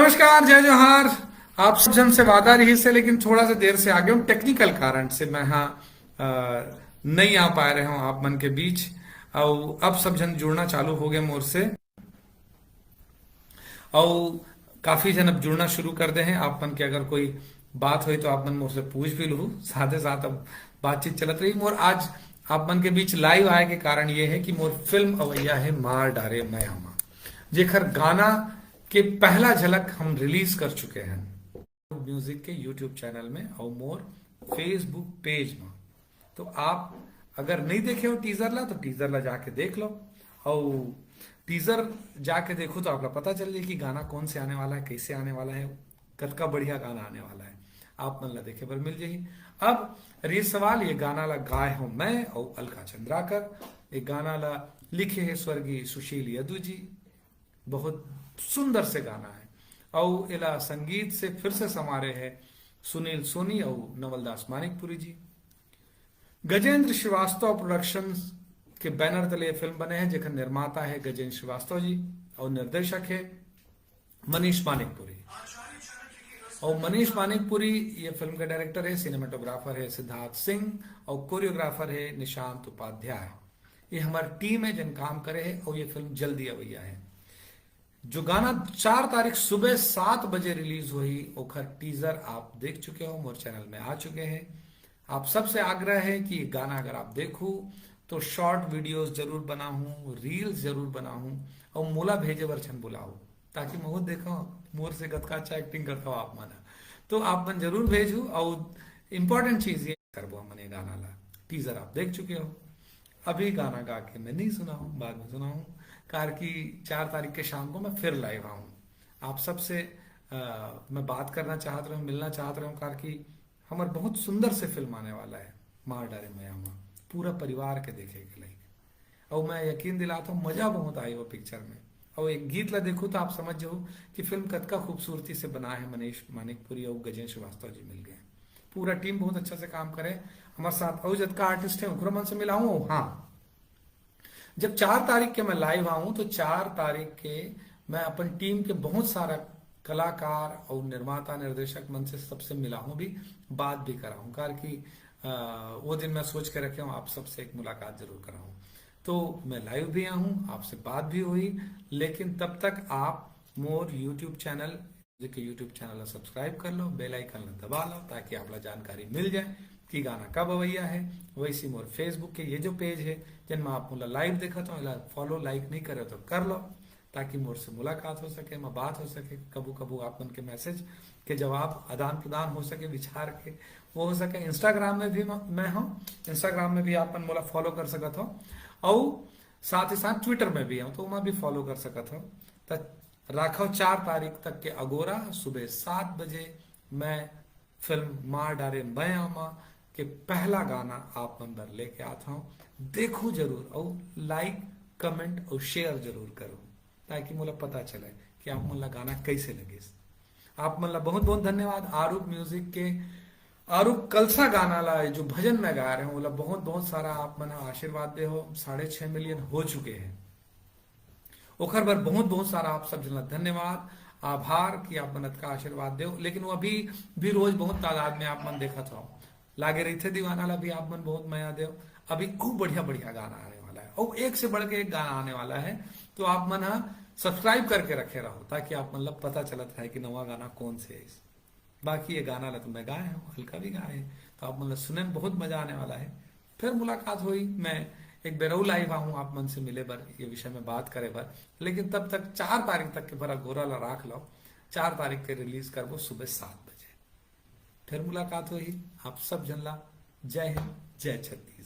नमस्कार, जय जोहार। आप सब जन से वादा रही से, लेकिन थोड़ा सा देर से आ गया हूँ टेक्निकल कारण से। मैं यहाँ नहीं आ पा रहे हूँ आप मन के बीच। और अब सब जन जुड़ना चालू हो गए मोर से, और काफी जन अब जुड़ना शुरू कर दे हैं। आप मन के अगर कोई बात हुई तो आप मन मोर से पूछ भी लू, साथ ही साथ अब बातचीत चलत रही। मोर आज आप मन के बीच लाइव आए के कारण ये है कि मोर फिल्म अवैया है मार डारे मैं हमा, जेखर गाना के पहला झलक हम रिलीज कर चुके हैं म्यूजिक के यूट्यूब चैनल में और मोर फेसबुक पेज में। तो आप अगर नहीं देखे हो टीजर ला तो टीजर ला जाके देख लो, और टीजर जाके देखो तो आपको पता चल जाए कि गाना कौन से आने वाला है, कैसे आने वाला है, कद का बढ़िया गाना आने वाला है। आप मन ला देखे पर मिल जाही। अब रही सवाल, ये गाना ला गाए हूं मैं और अलका चंद्राकर। ये गाना ला लिखे है स्वर्गीय सुशील यदु जी। बहुत सुंदर से गाना है। और इला संगीत से फिर से समारे है सुनील सोनी और नवलदास मानिकपुरी जी। गजेंद्र श्रीवास्तव प्रोडक्शंस के बैनर तले फिल्म बने हैं, जेकर निर्माता है गजेंद्र श्रीवास्तव जी और निर्देशक है मनीष मानिकपुरी। और मनीष मानिकपुरी ये फिल्म का डायरेक्टर है, सिनेमाटोग्राफर है सिद्धार्थ सिंह और कोरियोग्राफर है निशांत उपाध्याय। ये हमारी टीम है जिन काम करे है, और ये फिल्म जल्दी अवैया है। जो गाना 4 तारीख सुबह 7 बजे रिलीज हुई, ओखर टीजर आप देख चुके हो, मोर चैनल में आ चुके हैं। आप सबसे आग्रह है कि गाना अगर आप देखो तो शॉर्ट वीडियोस जरूर बनाऊं, रील्स जरूर बनाऊं, और मोला भेजे वर्षन बुलाओ, ताकि मैं देखो मोर से गतका अच्छा एक्टिंग करता हो आप माना। तो आप मन जरूर भेजू। और इम्पोर्टेंट चीज ये करबो, मैंने गाना ला टीजर आप देख चुके हो। अभी गाना गा के मैं नहीं सुनाऊं, बाद में सुनाऊं। कार की 4 तारीख के शाम को मैं फिर लाइव आऊं आप सबसे। मैं बात करना चाहता हूँ, मिलना चाहता हूँ, कार की हमारे बहुत सुंदर से फिल्म आने वाला है मार डारे मयामा, पूरा परिवार के देखे के लिए। और मैं यकीन दिलाता हूँ मजा बहुत आई वो पिक्चर में। और एक गीत ला देखो तो आप समझ जाओ कि फिल्म कद का खूबसूरती से बना है। मनीष मानिकपुरी और गजेंद्र श्रीवास्तव जी मिल गए, पूरा टीम बहुत अच्छा से काम करे हमारे साथ। और जद का आर्टिस्ट है उनको मन से मिला हूँ। हाँ, जब 4 तारीख के मैं लाइव आऊं तो 4 तारीख के मैं अपन टीम के बहुत सारा कलाकार और निर्माता निर्देशक मन से सबसे मिला हूं, भी बात भी करा हूं। कार की वो दिन मैं सोच के रखे हूं आप सबसे एक मुलाकात जरूर कराऊं। तो मैं लाइव भी आया हूं, आपसे बात भी हुई। लेकिन तब तक आप मोर यूट्यूब चैनल के यूट्यूब चैनल सब्सक्राइब कर लो, बेल आइकन दबा लो, ताकि आप जानकारी मिल जाए कि गाना कब अवैया है। वैसे मोर फेसबुक के ये जो पेज है जिनमें आप मोला लाइव देखा तो फॉलो लाइक नहीं करे तो कर लो, ताकि मोर से मुलाकात हो सके, मैं बात हो सके, कबू कबू आप उनके मैसेज के जवाब आदान प्रदान हो सके, विचार के वो हो सके। इंस्टाग्राम में भी मैं हूँ, इंस्टाग्राम में भी आप मोला फॉलो कर सकत हो, और साथ ही साथ ट्विटर में भी हूँ, तो मैं भी फॉलो कर सकत हो। तो राखो 4 तारीख तक के अगोरा सुबह 7 बजे मैं फिल्म मार डारे मैं आमा के पहला गाना आप मन पर लेके आता हूं। देखो जरूर, और लाइक कमेंट और शेयर जरूर करो, ताकि मुझे पता चले कि आप मन ला गाना कैसे लगे। आप मन ला बहुत बहुत धन्यवाद। आरूप म्यूजिक के आरूप कलसा गाना ला जो भजन में गा रहे हैं, बोला बहुत बहुत सारा आप मन आशीर्वाद दे हो। 6.5 मिलियन हो चुके हैं, ओखर बर बहुत बहुत सारा आप सब जन धन्यवाद, आभार कि आप मनत का आशीर्वाद दो। लेकिन वो अभी भी रोज बहुत तादाद में आप मन देखा था, लागे रही थे दीवाना ला भी आप मन बहुत मया दो। अभी खूब बढ़िया बढ़िया गाना आने वाला है, और एक से बढ़ के एक गाना आने वाला है। तो आप मन सब्सक्राइब करके रखे रहो, ताकि आप मतलब पता चलता है कि नवा गाना कौन से है। बाकी ये गाना ला तो मैं गाए हूँ, हल्का भी गाए, तो आप मतलब सुनने में बहुत मजा आने वाला है। फिर मुलाकात हुई, मैं एक बेरऊ लाइव आऊं आप मन से मिले बर, ये विषय में बात करे बर। लेकिन तब तक 4 तारीख तक के भरा गोरा ला राख लो, 4 तारीख के रिलीज करबो सुबह 7 बजे। फिर मुलाकात हुई आप सब जनला। जय हिंद, जय छत्तीस।